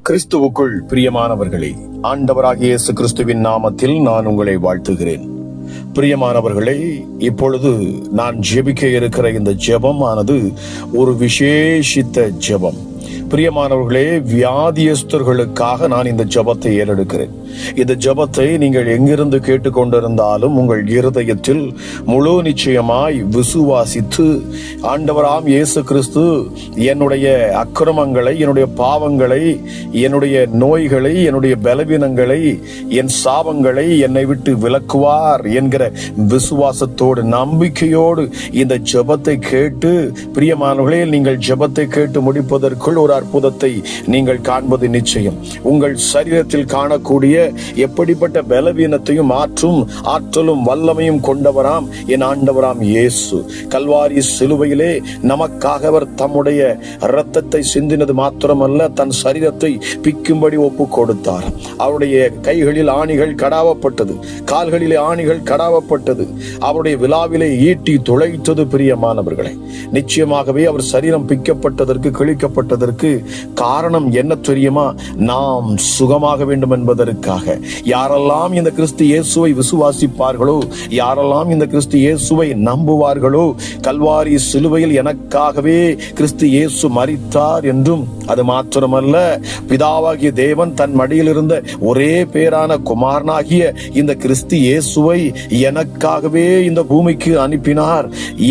கிறிஸ்துவுக்குள் பிரியமானவர்களே, ஆண்டவராகிய இயேசு கிறிஸ்துவின் நாமத்தில் நான் உங்களை வாழ்த்துகிறேன். பிரியமானவர்களே, இப்பொழுது நான் ஜெபிக்க இருக்கிற இந்த ஜெபமானது ஒரு விசேஷித்த ஜெபம். பிரியமானவர்களே, வியாதியஸ்தர்களுக்காக நான் இந்த ஜெபத்தை ஏறெடுக்கிறேன். இந்த ஜெபத்தை நீங்கள் எங்கிருந்து கேட்டுக்கொண்டிருந்தாலும் உங்கள் இருதயத்தில் முழு நிச்சயமாய் விசுவாசித்து, ஆண்டவராம் இயேசு கிறிஸ்து என்னுடைய அக்கிரமங்களை, என்னுடைய பாவங்களை, என்னுடைய நோய்களை, என்னுடைய பலவீனங்களை, என் சாபங்களை என்னை விட்டு விலக்குவார் என்கிற விசுவாசத்தோடு, நம்பிக்கையோடு இந்த ஜெபத்தை கேட்டு, பிரியமானவர்களே, நீங்கள் ஜெபத்தை கேட்டு முடிப்பதற்குள் ஒரு அற்புதத்தை நீங்கள் காண்பது நிச்சயம். உங்கள் சரீரத்தில் காணக்கூடிய எப்படிப்பட்ட பலவீனத்தையும் மாற்றும் ஆற்றலும் வல்லமையும் கொண்டவராம் என் ஆண்டவராம் இயேசு கல்வாரி சிலுவையிலே நமக்காக அவர் தம்முடைய இரத்தத்தை சிந்தினது மாத்திரமல்ல, தன் சரீரத்தை பிக்கும்படி ஒப்பு கொடுத்தார். அவருடைய கைகளில் ஆணிகள் கடாவப்பட்டது, கால்களிலே ஆணிகள் கடாவப்பட்டது, அவருடைய விழாவிலே ஈட்டி துளைத்தது. பிரியமானவர்களே, நிச்சயமாகவே அவர் சரீரம் பிக்கப்பட்டதற்கு, கிழிக்கப்பட்டதற்கு காரணம் என்ன தெரியுமா? நாம் சுகமாக வேண்டும் என்பதற்காக. யாரெல்லாம் இந்த கிறிஸ்து இயேசுவை விசுவாசிப்பார்களோ, யாரெல்லாம் இந்த கிறிஸ்து இயேசுவை நம்புவார்களோ, கல்வாரி சிலுவையில் எனக்காகவே கிறிஸ்து இயேசு மரித்தார் என்றும், அது மாத்திரமல்ல, பிதாவாகிய தேவன் தன் மடியில் இருந்த ஒரே பேரான குமாரனாகிய இந்த கிறிஸ்து இயேசுவை எனக்காகவே இந்த பூமிக்கு அனுப்பினார்.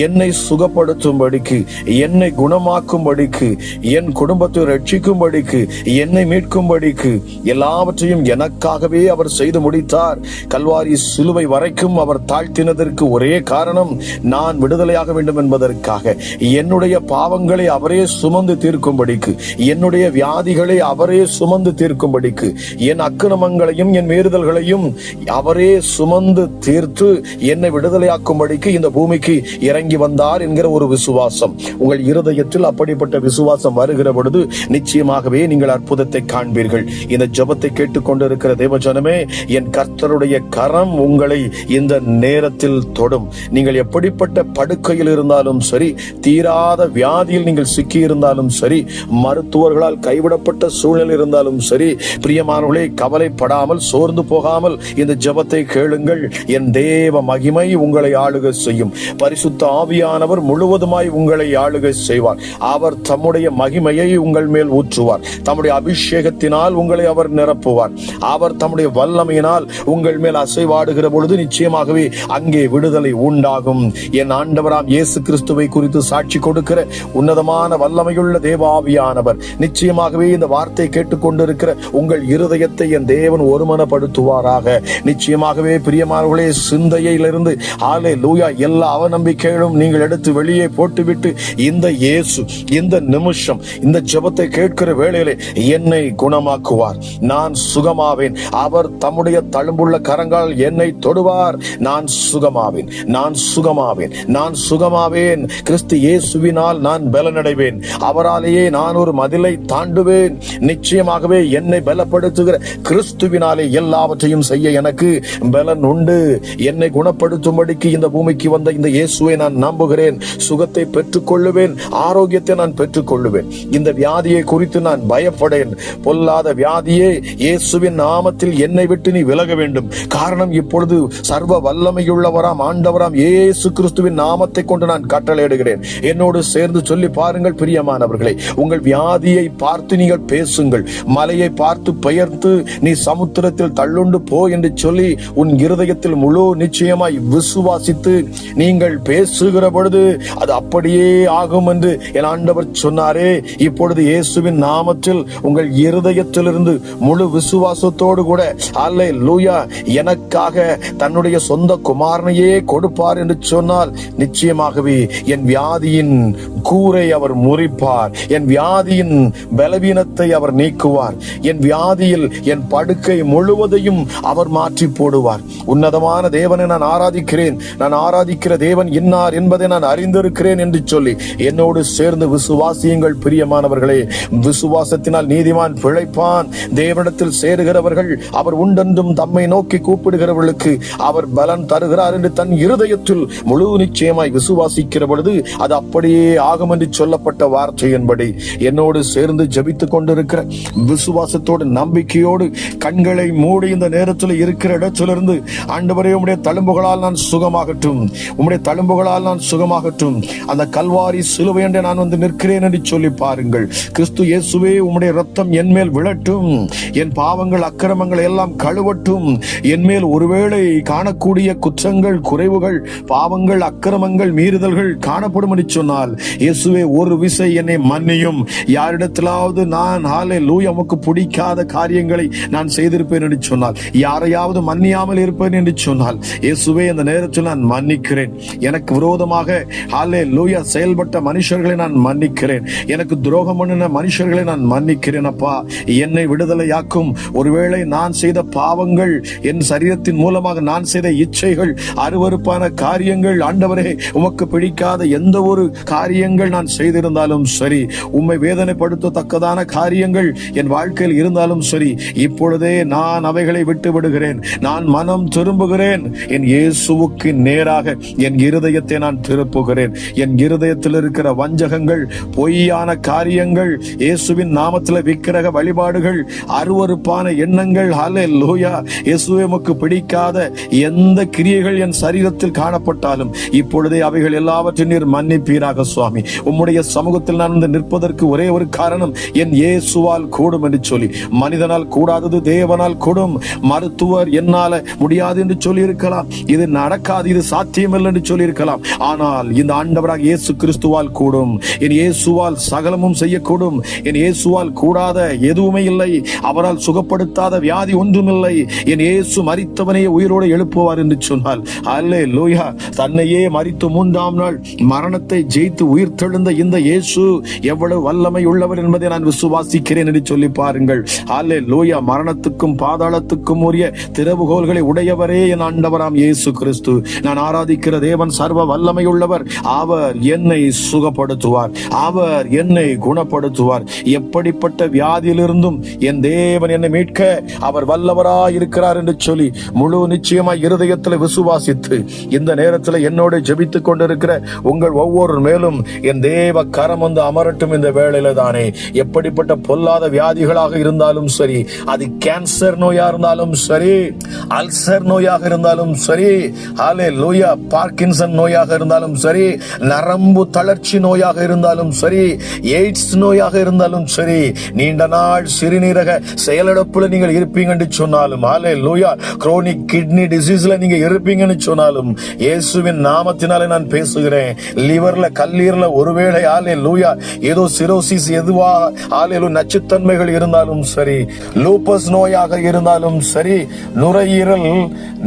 என்னை சுகப்படுத்தும்படிக்கு, என்னை குணமாக்கும்படிக்கு, என் குடும்பத்தை ரட்சிக்கும்படிக்கு, என்னை மீட்கும்படிக்கு, எல்லாவற்றையும் எனக்காகவே அவர் செய்து முடித்தார். கல்வாரி சிலுவை வரைக்கும் அவர் தாழ்த்தினதற்கு ஒரே காரணம், நான் விடுதலையாக வேண்டும் என்பதற்காக. என்னுடைய பாவங்களை அவரே சுமந்து தீர்க்கும்படிக்கு, என்னுடைய வியாதிகளை அவரே சுமந்து தீர்க்கும்படிக்கு, என் அக்கிரமங்களையும் என் மீறுதல்களையும் அவரே சுமந்து தீர்த்து என்னை விடுதலையாக்கும்படிக்கு இந்த பூமிக்கு இறங்கி வந்தார் என்கிற ஒரு விசுவாசம் உங்கள் இருதயத்தில் அப்படிப்பட்ட விசுவாசம் வருகிற பொழுது நிச்சயமாகவே நீங்கள் அற்புதத்தை காண்பீர்கள். இந்த ஜெபத்தை கேட்டுக்கொண்டிருக்கிற தேவஜனமே, என் கர்த்தருடைய கரம் உங்களை இந்த நேரத்தில் தொடும். நீங்கள் எப்படிப்பட்ட படுக்கையில் இருந்தாலும் சரி, தீராத வியாதியில் நீங்கள் சிக்கி இருந்தாலும் சரி, மருத்துவர்களால் கைவிடப்பட்ட சூழ்நிலை இருந்தாலும் சரி, பிரியமானவர்களே, கவலைப்படாமல் சோர்ந்து போகாமல் இந்த ஜெபத்தை கேளுங்கள். என் தேவ மகிமை உங்களை ஆளுகை செய்யும். பரிசுத்த ஆவியானவர் முழுவதுமாய் உங்களை ஆளுகை செய்வார். அவர் தம்முடைய மகிமையை உங்கள் மேல் ஊற்றுவார். தம்முடைய அபிஷேகத்தினால் உங்களை அவர் நிரப்புவார். அவர் தம்முடைய வல்லமையினால் உங்கள் மேல் அசைவாடுகிற பொழுது நிச்சயமாகவே அங்கே விடுதலை உண்டாகும். என் ஆண்டவராம் இயேசு கிறிஸ்துவை குறித்து சாட்சி கொடுக்கிற உன்னதமான வல்லமையுள்ள தேவாவியானவர் நிச்சயமாகவே இந்த வார்த்தை கேட்டுக்கொண்டிருக்கிற உங்கள் இருதயத்தை என் தேவன் ஒருமனப்படுத்துவாராக. நிச்சயமாகவே பிரியமானவர்களே, சிந்தையிலிருந்து ஹல்லேலூயா எல்லா அவநம்பிக்கைகளும் நீங்கள் எடுத்து வெளியே போட்டுவிட்டு, இந்த இயேசு இந்த நிமிஷம் இந்த ஜெபத்தை கேட்கிற வேளையிலே என்னை குணமாக்குவார், நான் சுகமாவேன், அவர் தம்முடைய தழும்புள்ள கரங்களால் என்னை தொடுவார், நான் சுகமாவேன், நான் சுகமாவேன், நான் சுகமாவேன். கிறிஸ்து இயேசுவினால் நான் பலனடைவேன், அவராலேயே நான் ஒரு மதிலை தாண்டுவேன். நிச்சயமாகவே என்னை பலப்படுத்துகிற கிறிஸ்துவினாலே எல்லாவற்றையும் செய்ய எனக்கு பலன் உண்டு. என்னை குணப்படுத்தும்படிக்கு இந்த பூமிக்கு வந்த இந்த இயேசுவை நான் நம்புகிறேன். சுகத்தை பெற்றுக் கொள்ளுவேன், ஆரோக்கியத்தை நான் பெற்றுக் கொள்ளுவேன். இந்த வியாதியை குறித்து நான் பயப்படேன். பொல்லாத வியாதியே, இயேசுவின் நாமத்தில் என்னை விட்டு நீ விலக வேண்டும். காரணம், இப்பொழுது சர்வ வல்லமையுள்ளவராம் ஆண்டவராம் இயேசு கிறிஸ்துவின் நாமத்தை கொண்டு நான் கட்டளையிடுகிறேன். என்னோடு சேர்ந்து சொல்லி பாருங்கள் பிரியமானவர்களே. உங்கள் வியாதியை பார்த்து நீங்கள் பேசுங்கள். மலையை பார்த்து பெயர்த்து நீ சமுத்திரத்தில் தள்ளுண்டு போ என்று சொல்லி உன் இருதயத்தில் முழு நிச்சயமாய் விசுவாசித்து நீங்கள் பேசுகிற பொழுது அது அப்படியே ஆகும் என்று என் ஆண்டவர் சொன்னாரே. இப்பொழுது இயேசுவின் நாமத்தில் உங்கள் இருதயத்திலிருந்து முழு விசுவாசத்தோடு கூட அல்லேலூயா எனக்காக தன்னுடைய சொந்த குமாரனையே கொடுப்பார் என்று சொன்னால் நிச்சயமாகவே என் வியாதியின் கூரை அவர் முறிப்பார், என் வியாதியின் பலவீனத்தை அவர் நீக்குவார், என் வியாதியில் என் படுக்கை முழுவதையும் அவர் மாற்றி போடுவார். உன்னதமான தேவனை நான் ஆராதிக்கிறேன், நான் ஆராதிக்கிற தேவன் இன்னார் என்பதை நான் அறிந்திருக்கிறேன் என்று சொல்லி என்னோடு சேர்ந்து விசுவாசியுங்கள் பிரியமானவர்கள். பிரியமானவர்களே, விசுவாசத்தினால் நீதிமான் பிழைப்பான். தேவனிடத்தில் சேருகிறவர்கள் அவர் உண்டென்றும் தம்மை நோக்கி கூப்பிடுகிறவர்களுக்கு அவர் பலன் தருகிறார் என்று தன் இருதயத்தில் முழு நிச்சயமாய் விசுவாசிக்கிற பொழுது அது அப்படியே ஆகும் என்று சொல்லப்பட்ட வார்த்தையின்படி என்னோடு சேர்ந்து ஜெபித்துக் கொண்டிருக்கிற விசுவாசத்தோடு நம்பிக்கையோடு கண்களை மூடி இந்த நேரத்தில் இருக்கிற இடத்திலிருந்து, ஆண்டவரே உம்முடைய தழும்புகளால் நான் சுகமாகட்டும், உம்முடைய தழும்புகளால் நான் சுகமாகட்டும், அந்த கல்வாரி சிலுவை என்று நான் வந்து நிற்கிறேன் என்று சொல்லி பாருங்கள். கிறிஸ்து இயேசுவே உம்முடைய ரத்தம் என் மேல் விழட்டும், என் பாவங்கள் அக்கிரமங்கள் எல்லாம் கழுவட்டும், என் மேல் ஒருவேளை காணக்கூடிய குற்றங்கள் குறைவுகள் பாவங்கள் அக்கிரமங்கள் மீறுதல்கள் காணப்படும் என்று சொன்னால், இயேசுவே ஒரு விசை என்னை மன்னியும். யாரிடத்திலாவது நான் ஹல்லேலூயா உமக்கு பிடிக்காத காரியங்களை நான் செய்திருப்பேன் என்று சொன்னால், யாரையாவது மன்னியாமல் இருப்பேன் என்று சொன்னால், இயேசுவே இந்த நேரத்தில் நான் மன்னிக்கிறேன். எனக்கு விரோதமாக ஹல்லேலூயா செயல்பட்ட மனுஷர்களை நான் மன்னிக்கிறேன். எனக்கு துரோகம் பண்ணின மனுஷர்களை நான் மன்னிக்கிறேன். அப்பா, என்னை விடுதலையாக்கும். ஒருவேளை நான் செய்த பாவங்கள், என் சரீரத்தின் மூலமாக நான் செய்த இச்சைகள், அருவருப்பான காரியங்கள், ஆண்டவரே உமக்கு பிடிக்காத எந்த ஒரு காரியங்கள் நான் செய்திருந்தாலும் சரி, உம்மை வேதனைப்படுத்தத்தக்கதான காரியங்கள் என் வாழ்க்கையில் இருந்தாலும் சரி, இப்பொழுதே நான் அவைகளை விட்டு விடுகிறேன். நான் மனம் திரும்புகிறேன். என் இயேசுவுக்கு நேராக என் இருதயத்தை நான் திருப்புகிறேன். என் இருதயத்தில் இருக்கிற வஞ்சகங்கள், பொய்யான காரியங்கள், இயேசுவின் நாமத்தில் விக்கிரக வழிபாடுகள், அருவருப்பான எண்ணங்கள், ஹல்லேலூயா இயேசுவே உமக்கு பிடிக்காத எந்த கிரியைகள் என் சரீரத்தில் காணப்பட்டாலும் இப்பொழுதே அவைகள் எல்லாவற்றையும் நீர் மன்னிப்பீராக சுவாமி. உம்முடைய சமூகத்தில் நான் வந்து நிற்பதற்கு ஒரே ஒரு காரணம், என் இயேசுவால் கூடும் என்று சொல்லி. மனிதனால் கூடாதது தேவனால் கூடும். மருத்துவர் என்னால முடியாது என்று சொல்லி இருக்கலாம், இது நடக்காது, இது சாத்தியமில்லை என்று சொல்லி இருக்கலாம். ஆனால் இந்த ஆண்டவராக இயேசு கிறிஸ்துவால் கூடும். என் இயேசுவால் சகலமும் செய்யக்கூடும். என் இயேசுவால் கூடாத எதுவுமே இல்லை. அவரால் சுகப்படுத்தாத வியாதி ஒன்றுமில்லை. என் இயேசு மரித்தவனையே உயிரோடு எழுப்புவார் என்று சொன்னால், அல்லேலூயா, தன்னையே மரித்து 3ஆம் நாள் மரணத்தை ஜெயித்து உயிர் தெழுந்த இந்த இயேசு எவ்வளவு வல்லமை உள்ளவர் என்பதை நான் விசுவாசிக்கிறேன் என்று சொல்லி பாருங்கள். அல்லேலூயா, மரணத்துக்கும் பாதாளத்துக்கும் உரிய திறவுகோல்களை உடையவரே என் ஆண்டவராம் இயேசு கிறிஸ்து. நான் ஆராதிக்கிற தேவன் சர்வ வல்லமை உள்ளவர். அவர் என்னை சுகப்படுத்துவார், அவர் என்னை குணப்படுத்துவார். எப்படிப்பட்ட வியாதியிலிருந்தும் என் தேவன் என்னை மீட்க அவர் வல்லவராய் இருக்கிறார் என்று சொல்லி முழு நிச்சயமாய் இருதயத்தில் விசுவாசித்து இந்த நேரத்தில் என்னோடு ஜெபித்துக் கொண்டிருக்கிற உங்கள் ஒவ்வொரு மேலும் என் தேவ கரம் வந்து அமரட்டும். இந்த வேளையில தானே எப்படிப்பட்ட பொல்லாத வியாதிகளாக இருந்தாலும் சரி, அது கேன்சர் நோயா இருந்தாலும் சரி, அல்சர் நோயாக இருந்தாலும் சரி, ஹல்லேலூயா பார்க்கின்சன் நோயாக இருந்தாலும் சரி, நரம்பு தளர்ச்சி நோயாக இருந்தாலும் சரி, எய்ட்ஸ் நோயாக இருந்தாலும் சரி, நீண்ட நாள் சிறுநீரக செயலிழப்புல நீங்கள் இருப்பீங்க என்று சொன்னாலும், ஹல்லேலூயா குரோனிக் கிட்னி டிசீஸ்ல நீங்க இருப்பீங்கன்னு சொன்னாலும், இயேசுவின் நாமத்தினாலே நான் பேசுகிறேன். லிவர்ல கல்லீரல ஒருவேளை ஹல்லேலூயா ஏதோ சிரோசிஸ் எதுவா ஹல்லேலூயா நச்சுத்தன்மைகள் இருந்தாலும் சரி, லூப்பஸ் நோயாக இருந்தாலும் சரி, நுரையீரல்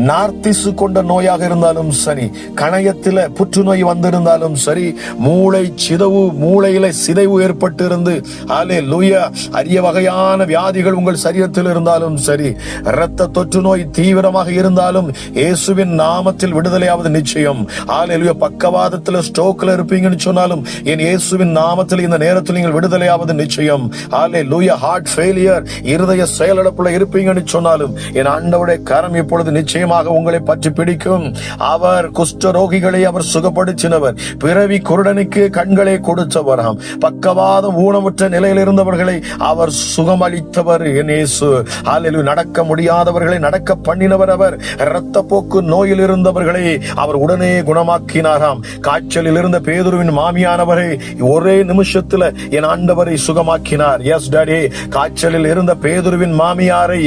நார்த்திசு கொண்ட நோயாக இருந்தாலும் சரி, கணையத்தில புற்றுநோய் வந்திருந்தாலும் சரி, மூளை சிதைவு, மூளையில சிதைவு ஏற்பட்டு இருந்து ஹல்லேலூயா அரிய வகையான வியாதிகள் உங்கள் சரீரத்தில் இருந்தாலும் சரி, இரத்த தொற்று நோய் தீவிரமாக இருந்தாலும் இயேசுவின் நாமத்தில் விடுதலையாவது நிச்சயம். ஹல்லேலூயா பக்கவாதத்தில் ஸ்ட்ரோக்ல இருப்பீங்கன்னு சொன்னாலும் என் இயேசுவின் நாமத்தில் இந்த நேரத்தில் நீங்கள் விடுதலையாவது நிச்சயம். ஹல்லேலூயா ஹார்ட் ஃபெயிலியர் இருதய செயலிழப்புல இருப்பீங்கன்னு சொன்னாலும் என் ஆண்டவருடைய கரம் இப்பொழுது நிச்சயமாக உங்களை பற்றி பிடிக்கும். அவர் குஷ்ட ரோகிகளை அவர் சுகப்படுத்தினவர், பிறவி குருடனுக்கு கண்களை கொடுத்தவராம், பக்கவாதம் ஊனமுற்ற நிலையில் இருந்தவர்களை அவர் சுகமளித்தவர் என் இயேசு. ஹல்லேலூயா நடக்க முடியாதவர்களை நடக்க பண்ணினவர் அவர். இரத்த போக்கு நோயில் இருந்தவர்களை அவர் உடனே குணமாக்கினாராம். காய்ச்சலில் இருந்த பேதுருவின் மாமியானவரை ஒரே நிமிஷத்துல என் ஆண்டவரை சுகமாக்கினார். எஸ் டாடி, காய்ச்சலில் இருந்த பேதுருவின் மாமியாரை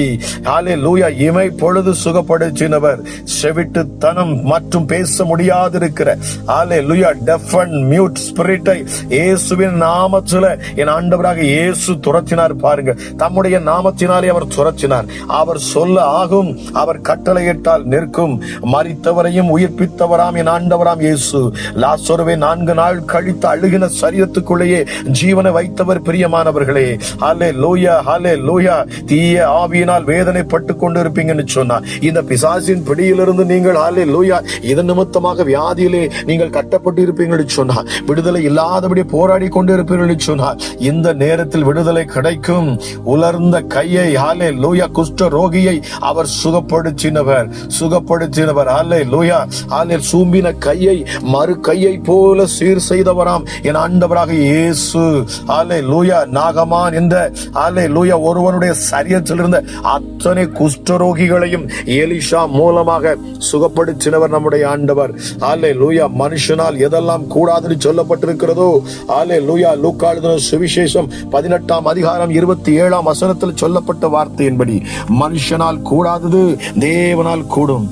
ஹல்லேலூயா இமை பொழுது சுகப்படுத்தினவர். செவிட்டுத்தனம் மற்றும் பேச முடியாதிருக்கிற ஹல்லேலூயா டெஃப் அண்ட் மியூட் ஸ்பிரிட்டை இயேசுவின் நாமத்திலே என் ஆண்டவராக இயேசு துரத்தினார். பாருங்க, தம்முடைய நாமத்தினாலே அவர் துரத்தினார். அவர் சொல்ல ஆகும், அவர் கட்டளையிட்டால் நிற்கும். மரித்தவரையும் உயிர்ப்பித்தவராம் என் ஆண்டவராம் இயேசு. லாசருவை 4 நாள் கழித்து அழுகின சரீரத்துக்குள்ளேயே ஜீவனை வைத்தவர். பிரியமானவர்களே, ஹல்லேலூயா ஹல்லேலூயா, தீய ஆவியினால் வேதனைப்பட்டு கொண்டு இருப்பீங்கன்னு சொன்னா, இந்த பிசாசின் பிடியிலிருந்து நீங்கள் ஹல்லேலூயா இதன் நிமித்தமாக வியாதியிலே நீங்கள் கட்டப்பட்டு இருப்பீங்கன்னு சொன்னா, விடுதலை இல்லாதபடி போராடி கொண்டு இருப்பீர்கள் சொன்னா, சொன்னார், இந்த நேரத்தில் விடுதலை கிடைக்கும். உலர்ந்த கையை, ஹல்லேலூயா, குஷ்ட ரோகியை அவர் சுகப்படுத்தினவர். ஹல்லேலூயா, சூம்பின கையை மறு கையை போல சீர் செய்தவராம் என் ஆண்டவராக இயேசு. ஹல்லேலூயா, நாகமான் என்ற ஹல்லேலூயா ஒருவனுடைய சரீரத்தில் இருந்த அத்தனை குஷ்டரோகிகளையும் எலிஷா மூலமாக சுகப்படுத்தினவர் நம்முடைய ஆண்டவர். ஹல்லேலூயா, மனுஷனால் எதெல்லாம் கூடாதுன்னு சொல்லப்பட்டிருக்கிறதோ, ஹல்லேலூயா, லூக்கா எழுதின சுவிசேஷம் 18ஆம் அதிகாரம் 27ஆம் வசனத்தில் சொல்லப்பட்ட வார்த்தையின்படி மனுஷனால் கூடாதது தேவனால் கூடும்.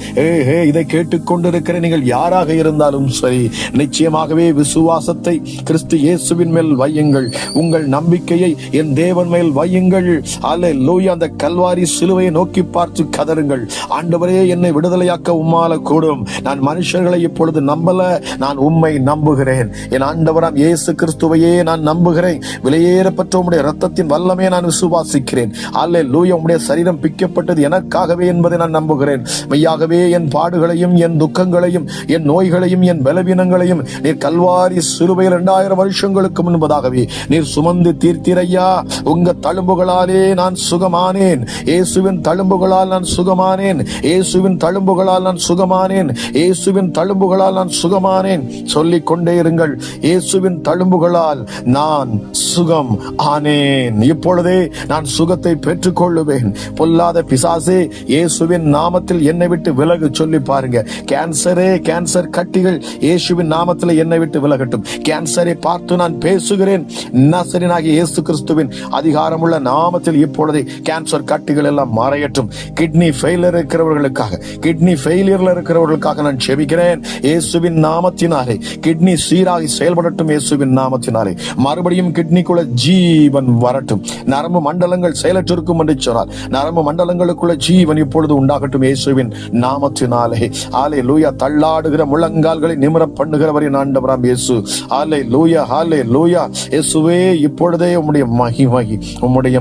இதை கேட்டுக்கொண்டிருக்கிற நீங்கள் யாராக இருந்தாலும் சரி, நிச்சயமாகவே விசுவாசத்தை கிறிஸ்து இயேசுவின் மேல் வையுங்கள். உங்கள் நம்பிக்கையை என் தேவன் மேல் வையுங்கள். ஹல்லேலூயா, அந்த கல்வாரி சிலுவையை நோக்கி பார்த்து கதறுங்கள். ஆண்டவரே, என்னை விடுதலையாக்க உம்மால கூடும். நான் மனுஷர்களை இப்பொழுது நம்பல, நான் உம்மை நம்புகிறேன். என் ஆண்டவராம் இயேசு கிறிஸ்துவையே நான் நம்புகிறேன். விலையேறப்பட்ட உம்முடைய இரத்தத்தின் வல்லமே நான் விசுவாசிக்கிறேன். ஹல்லேலூயா, உம்முடைய சரீரம் பிக்கப்பட்டது எனக்காகவே என்பதை நான் நம்புகிறேன். மெய்யாகவே என் பாடுகளையும் என் துக்கங்களையும் என் நோய்களையும் என் பலவீனங்களையும் நீர் கல்வாரி சிலுவையில் 2000 வருஷங்களுக்கு முன்பதாகவே நீர் சுமந்து தீர்த்தீரையா. உங்க தழும்புகளாலே நான் சுகமானேன். இயேசுவின் தழும்புகளால் நான் சுகமானேன். இயேசுவின் தழும்புகளால் நான் சுகமானேன். இயேசுவின் தழும்புகளால் நான் சுகமானேன். சொல்லிக் கொண்டே இருங்கள், இயேசுவின் தழும்புகளால் நான் சுகம் ஆனேன். இப்பொழுதே நான் சுகத்தை பெற்றுக் கொள்ளுவேன். பொல்லாத பிசாசே, இயேசுவின் நாமத்தில் என்னை விட்டு விலகு. சொல்லி பாருங்க. கேன்சரே, கேன்சர் கட்டிகள் இயேசுவின் நாமத்தில் என்னை விட்டு விலகட்டும். கேன்சரை பார்த்து நான் பேசுகிறேன். நசரேயனாகிய இயேசு கிறிஸ்துவின் அதிகாரமுள்ள நாமத்தில் இப்பொழுதே கேன்சர் கட்டிகள் எல்லாம் மறையட்டும். கிட்னி ஃபெயிலியர் இருக்கிறவர்களுக்காக, கிட்னி ஃபெயிலியர்ல இருக்கிறவர்களுக்காக நான் செபிக்கிறேன். இயேசுவின் நாமத்தினாலே கிட்னி சீராகி செயல்படட்டும். இயேசுவின் நாமத்தினாலே மறுபடியும் கிட்னிக்குள்ள ஜீவன் வரட்டும். நரம்பு மண்டலங்கள் செயலற்றிருக்கும் என்று சொன்னார். நரம்பு மண்டலங்களுக்குள்ள ஜீவன் இப்பொழுது உண்டாகட்டும். இயேசுவின் நாமத்தினாலே. ஹல்லேலூயா, தள்ளாடுகிற முழங்கால்களை நிமிர பண்ணுகிறவரின் ஆண்டவராம் இயேசு. ஹல்லேலூயா, ஹல்லேலூயா. இயேசுவே, இப்பொழுதே உம்முடைய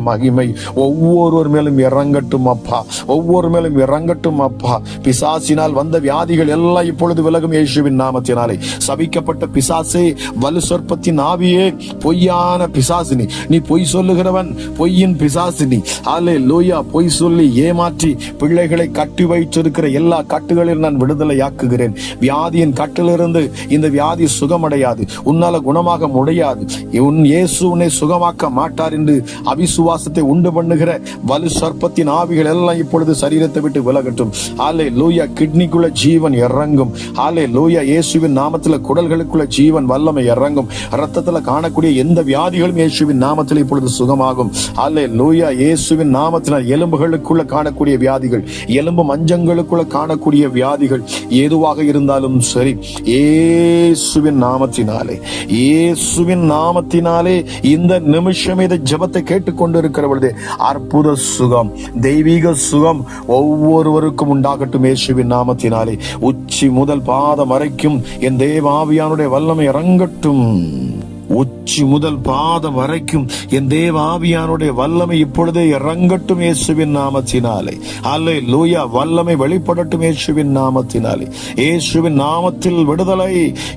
மகிமை ஒவ்வொருவர் மேலும் இறங்கட்டும் அப்பா. ஒவ்வொரு மேலும் இறங்கட்டும் அப்பா. பிசாசினால் வந்த வியாதிகள் எல்லாம் இப்பொழுது விலகும் இயேசுவின் நாமத்தினாலே. சபிக்கப்பட்ட பிசாசே, வலு சொற்பத்தின் ஆவியே, பொய்யான பிசாசினி, நீ பொய் சொல்லுகிறவன், பொய்யின் பிசாசினி. ஹல்லேலூயா, பொய் சொல்லி ஏமாற்றி பிள்ளைகளை கட்டி வைத்திருக்கிற எல்லா கட்டுகளில் நான் விடுதலையாக்குகிறேன். வியாதியின் கட்டிலிருந்து இந்த வியாதி சுகமடையாது. உன்னால குணமாக முடியாது. உன் இயேசு உன்னை சுகமாக்க மாட்டார் என்று அவிசுவாசத்தை உண்டு பண்ணுகிற வலு சர்ப்பத்தின் ஆவிகள் எல்லாம் இப்பொழுது சரீரத்தை விட்டு விலகட்டும். ஹல்லேலூயா, கிட்னிக்குள்ள ஜீவன் இறங்கும். ஹல்லேலூயா, இயேசுவின் நாமத்துல குடல்களுக்குள்ள ஜீவன் வல்லமை இறங்கும். ரத்தத்துல காணக்கூடிய எந்த வியாதிகளும் இயேசுவின் நாமத்தில் இப்பொழுது சுகமாகும். ஹல்லேலூயா, இயேசுவின் நாமத்தினால் எலும்புகளுக்குள்ள காணக்கூடிய வியாதிகள், எலும்பு மஞ்சங்களுக்குள்ள காணக்கூடிய வியாதிகள் எதுவாக இருந்தாலும் சரி, இயேசுவின் நாமத்தினாலே, இயேசுவின் நாமத்தினாலே இந்த நிமிஷம் இந்த ஜெபத்தை கேட்டுக்கொண்டு இருக்கிற பொழுது அற்புத சுகம், தெய்வீக சுகம் ஒவ்வொருவருக்கும் உண்டாகட்டும். இயேசுவின் நாமத்தினாலே உச்சி முதல் பாதம் வரைக்கும் என் தேவ ஆவியானுடைய வல்லமை இறங்கட்டும். உச்சி முதல் பாதம் வரைக்கும் என் தேவ ஆவியானுடைய வல்லமை இப்பொழுதே இறங்கட்டும் இயேசுவின் நாமத்தினாலே. ஹல்லேலூயா, வல்லமை வெளிப்படட்டும் இயேசுவின் நாமத்தினாலே. இயேசுவின் நாமத்தில் விடுதலை,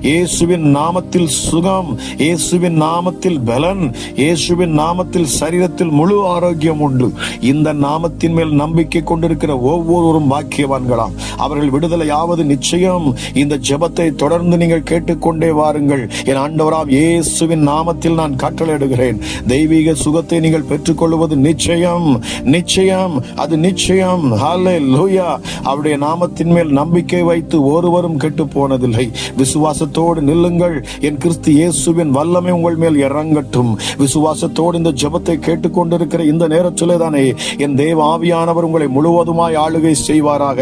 இயேசுவின் நாமத்தில் சுகம், இயேசுவின் நாமத்தில் பலன், இயேசுவின் நாமத்தில் சரீரத்தில் முழு ஆரோக்கியம் உண்டு. இந்த நாமத்தின் மேல் நம்பிக்கை கொண்டிருக்கிற ஒவ்வொருவரும் பாக்கியவான்களாம். அவர்கள் விடுதலையாவது நிச்சயம். இந்த ஜெபத்தை தொடர்ந்து நீங்கள் கேட்டுக்கொண்டே வாருங்கள். என் ஆண்டவராம் இயேசுவின் நாமத்தில் நான் கட்டளையிடுகிறேன். தெய்வீக சுகத்தை நீங்கள் பெற்றுக்கொள்வது நிச்சயம், நிச்சயம், அது நிச்சயம். ஹல்லேலூயா, அவருடைய நாமத்தின் மேல் நம்பிக்கை வைத்து ஒருவரும் கெட்டு போனதில்லை. விசுவாசத்தோடு நில்லுங்கள். என் கிறிஸ்து இயேசுவின் வல்லமை உங்கள் மேல் இறங்கட்டும். விசுவாசத்தோடு இந்த ஜெபத்தை கேட்டுக்கொண்டிருக்கிற இந்த நேரத்திலே தானே என் தேவ ஆவியானவர் உங்களை முழுவதுமாய் ஆளுகை செய்வாராக.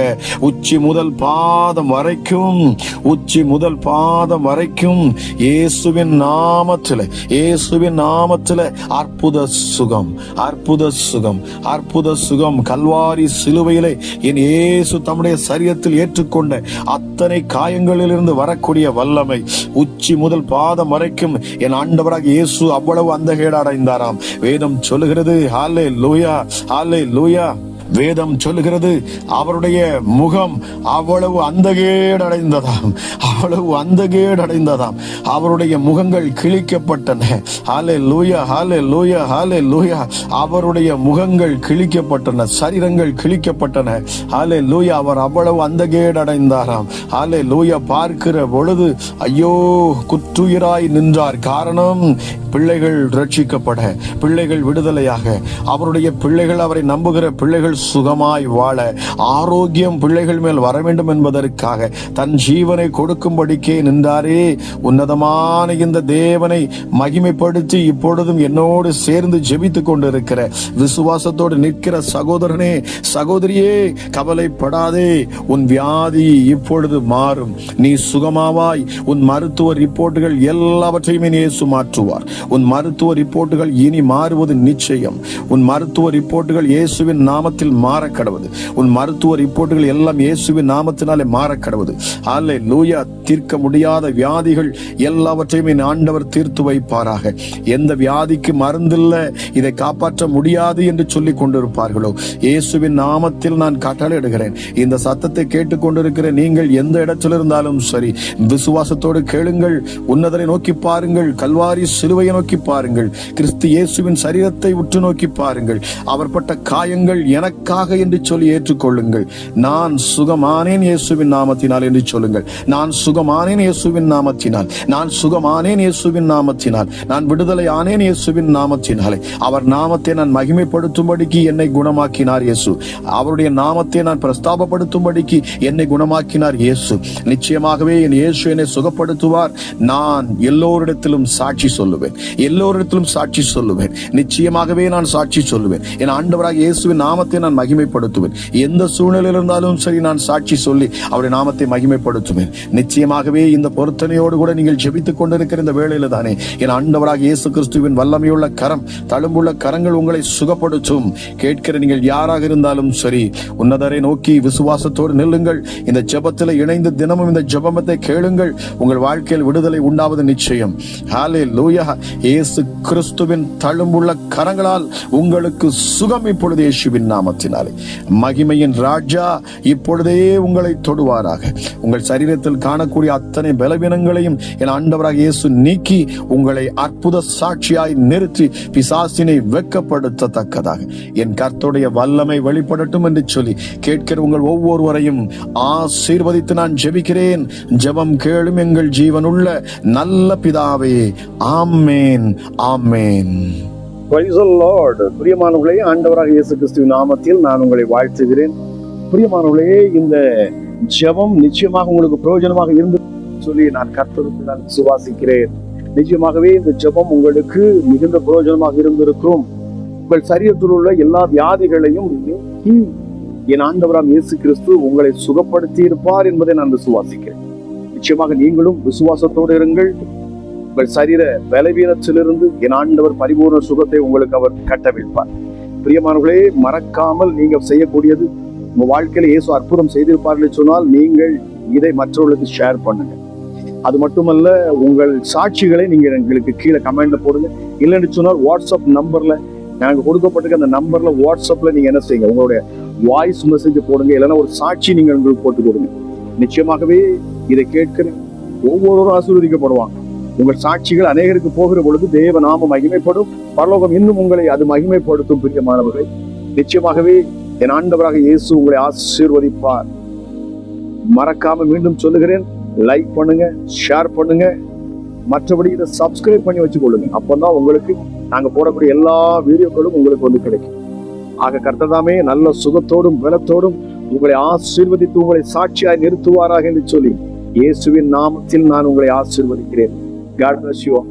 உச்சி முதல் பாதம் வரைக்கும், உச்சி முதல் பாதம் வரைக்கும் இயேசுவின் நாமத்திலே, இயேசுவின் நாமத்திலே அற்புத சுகம், அற்புத சுகம், அற்புத சுகம். கல்வாரி சிலுவையிலே என் இயேசு தம்முடைய சரீரத்தில் ஏற்றுக்கொண்ட அத்தனை காயங்களிலிருந்து வரக்கூடிய வல்லமை உச்சி முதல் பாதம் வரைக்கும் என் ஆண்டவராக இயேசு அவ்வளவு அந்த கேடு அடைந்தாராம். வேதம் சொல்லுகிறது. ஹல்லேலூயா, ஹல்லேலூயா. வேதம் சொல்லுகிறது, அவருடைய முகம் அவ்வளவு அந்தகேடடைந்ததாம், அவ்வளவு அந்தகேடடைந்ததாம். அவருடைய முகங்கள் கிழிக்கப்பட்டன. ஹல்லேலூயா, ஹல்லேலூயா, ஹல்லேலூயா. அவருடைய முகங்கள் கிழிக்கப்பட்டன, சரீரங்கள் கிழிக்கப்பட்டன. ஹல்லேலூயா. அவர் அவ்வளவு அந்தகேடடைந்தாராம். ஹல்லேலூயா. பார்க்கிற பொழுது ஐயோ குற்றுயிராய் நின்றார். காரணம், பிள்ளைகள் ரட்சிக்கப்பட, பிள்ளைகள் விடுதலையாக, அவருடைய பிள்ளைகள், அவரை நம்புகிற பிள்ளைகள் சுகமாய் வாழ, ஆரோக்கியம் பிள்ளைகள் மேல் வர வேண்டும் என்பதற்காக தன் ஜீவனை கொடுக்கும்படிக்கே நின்றாரே. உன்னதமான இந்த தேவனை மகிமைப்படுத்தி இப்பொழுதும் என்னோடு சேர்ந்து ஜெபித்துக் கொண்டிருக்கிற, விசுவாசத்தோடு நிற்கிற சகோதரனே, சகோதரியே, கவலைப்படாதே. உன் வியாதி இப்பொழுது மாறும். நீ சுகமாவாய். உன் மருத்துவ ரிப்போர்ட்டுகள் எல்லாவற்றையுமே இயேசு மாற்றுவார். உன் மருத்துவ ரிப்போர்ட்டுகள் இனி மாறுவது நிச்சயம். உன் மருத்துவ ரிப்போர்ட்டுகள் இயேசுவின் நாமத்தில் மாற கடவுது. உன் மருத்துவ ரிப்போர்ட்டுகள் எல்லாம் இயேசுவின் நாமத்தினாலே மாற கடவுது. ஹல்லேலூயா. தீர்க்க முடியாத வியாதிகள் எல்லாவற்றையும் என் ஆண்டவர் தீர்த்து வைப்பாராக. எந்த வியாதிக்கு மருந்தில்லை, இதை காப்பாற்ற முடியாது என்று சொல்லிக் கொண்டிருப்பார்களோ, இயேசுவின் நாமத்தில் நான் கட்டளையிடுகிறேன். இந்த சத்தத்தை கேட்டுக்கொண்டிருக்கிற நீங்கள் எந்த இடத்தில் இருந்தாலும் சரி, விசுவாசத்தோடு கேளுங்கள். உன்னதரை நோக்கி பாருங்கள். கல்வாரி சிலுவையை நோக்கி பாருங்கள். கிறிஸ்து இயேசுவின் சரீரத்தை உற்று நோக்கி பாருங்கள். அவர் பட்ட காயங்கள் எனக்காக என்று சொல்லி ஏற்றுக்கொள்ளுங்கள். நான் சுகமானேன் இயேசுவின் நாமத்தினால் என்று சொல்லுங்கள். நான் சுகமானேன் இயேசுவின் நாமத்தினால், நான் சுகமானேன் இயேசுவின் நாமத்தினால், நான் விடுதலை ஆனேன் இயேசுவின் நாமத்தினாலே. அவர் நாமத்தை நான் மகிமைப்படுத்தும்படிக்கு என்னை குணமாக்கினார் இயேசு. அவருடைய நாமத்தை நான் பிரஸ்தாபப்படுத்தும்படிக்கு என்னை குணமாக்கினார் இயேசு. நிச்சயமாகவே என் இயேசு என்னை சுகப்படுத்துவார். நான் எல்லோரிடத்திலும் சாட்சி சொல்லுவேன், எல்லோரிடத்திலும் சாட்சி சொல்லுவேன். நிச்சயமாகவே நான் சாட்சி சொல்லுவேன். என் ஆண்டவராக இயேசுவின் நாமத்தை நான் மகிமைப்படுத்துவேன். எந்த சூழ்நிலையில் இருந்தாலும் சரி, நான் சாட்சி சொல்லி அவருடைய நாமத்தை மகிமைப்படுத்துவேன். நிச்சயமாகவே இந்த பொருத்தனையோடு கூட நீங்கள் ஜெபித்துக் கொண்டிருக்கிற இந்த வேளையில தானே என் ஆண்டவராக இயேசு கிறிஸ்துவின் வல்லமையுள்ள கரம், தழும்புள்ள கரங்கள் உங்களை சுகப்படுத்தும். கேட்கிற நீங்கள் யாராக இருந்தாலும் சரி, உன்னதரை நோக்கி விசுவாசத்தோடு நில்லுங்கள். இந்த ஜெபத்தில் இணைந்து தினமும் இந்த ஜெபத்தை கேளுங்கள். உங்கள் வாழ்க்கையில் விடுதலை உண்டாவது நிச்சயம். ஹல்லேலூயா. இயேசு கிறிஸ்துவின் தழும்புள்ள கரங்களால் உங்களுக்கு சுகம் இப்பொழுது இயேசுவின் நாமத்தினாலே. மகிமையின் ராஜா இப்பொழுதே உங்களை தொடுவாராக. உங்கள் சரீரத்தில் காணக்கூடிய அத்தனை பலவீனங்களையும் என் ஆண்டவராக இயேசு நீக்கி உங்களை அற்புத சாட்சியாய் நிறுத்தி பிசாசினை வெட்கப்படுத்தத்தக்கதாக என் கர்த்தருடைய வல்லமை வெளிப்படட்டும் என்று சொல்லி கேட்கிற உங்கள் ஒவ்வொருவரையும் ஆசீர்வதித்து நான் ஜெபிக்கிறேன். ஜெபம் கேளும் எங்கள் ஜீவனுள்ள நல்ல பிதாவே. ஆமென், ஆமென். Praise the Lord. பிரியமானவர்களே, ஆண்டவராக இயேசு கிறிஸ்துவின் நாமத்தில் நான் உங்களை வாழ்த்துகிறேன். பிரியமானவர்களே, இந்த ஜெபம் நிச்சயமாக உங்களுக்கு பிரயோஜனமாக இருந்து சொல்லி நான் கர்த்தருக்கு நான் விசுவாசிக்கிறேன். நிச்சயமாகவே இந்த ஜெபம் உங்களுக்கு மிகுந்த பிரயோஜனமாக இருந்திருக்கும். உங்கள் சரீரத்தில் உள்ள எல்லா வியாதிகளையும் நீக்கி என் ஆண்டவராம் இயேசு கிறிஸ்து உங்களை சுகப்படுத்தி இருப்பார் என்பதை நான் விசுவாசிக்கிறேன். நிச்சயமாக நீங்களும் விசுவாசத்தோடு இருங்கள். உங்கள் சரீர பலவீனத்திலிருந்து என் ஆண்டவர் பரிபூர்ண சுகத்தை உங்களுக்கு அவர் கட்டவிழ்ப்பார். பிரியமானவர்களே, மறக்காமல் நீங்க செய்யக்கூடியது, உங்க வாழ்க்கையில இயேசு அற்புதம் செய்திருப்பார்கள் சொன்னால் நீங்கள் இதை மற்றவர்களுக்கு ஷேர் பண்ணுங்க. அது மட்டுமல்ல, உங்கள் சாட்சிகளை நீங்க எங்களுக்கு கீழே கமெண்ட்ல போடுங்க. இல்லைன்னு சொன்னால் வாட்ஸ்அப் நம்பர்ல நாங்க கொடுக்கப்பட்டிருக்க அந்த நம்பர்ல வாட்ஸ்அப்ல நீங்க என்ன செய்யுங்க, உங்களுடைய வாய்ஸ் மெசேஜ் போடுங்க. இல்லைன்னா ஒரு சாட்சி நீங்க உங்களுக்கு போட்டு கொடுங்க. நிச்சயமாகவே இதை கேட்கிற ஒவ்வொருவரும் ஆசீர்வதிக்கப்படுவாங்க. உங்கள் சாட்சிகள் அநேகருக்கு போகிற பொழுது தேவ நாமம் மகிமைப்படும். பரலோகம் இன்னும் உங்களை அது மகிமைப்படுத்தும். பிரியமானவர்களே, நிச்சயமாகவே என் ஆண்டவராக இயேசு உங்களை ஆசீர்வதிப்பார். மறக்காம மீண்டும் சொல்லுகிறேன், லைக் பண்ணுங்க, ஷேர் பண்ணுங்க, மற்றபடி இதை சப்ஸ்கிரைப் பண்ணி வச்சுக்கொள்ளுங்க. அப்பதான் உங்களுக்கு நாங்க போடக்கூடிய எல்லா வீடியோக்களும் உங்களுக்கு வந்து கிடைக்கும். ஆக கர்த்ததாமே நல்ல சுகத்தோடும் பலத்தோடும் உங்களை ஆசீர்வதித்து உங்களை சாட்சியாய் நிறுத்துவாராக என்று சொல்லி இயேசுவின் நாமத்தில் நான் உங்களை ஆசீர்வதிக்கிறேன். God bless you all.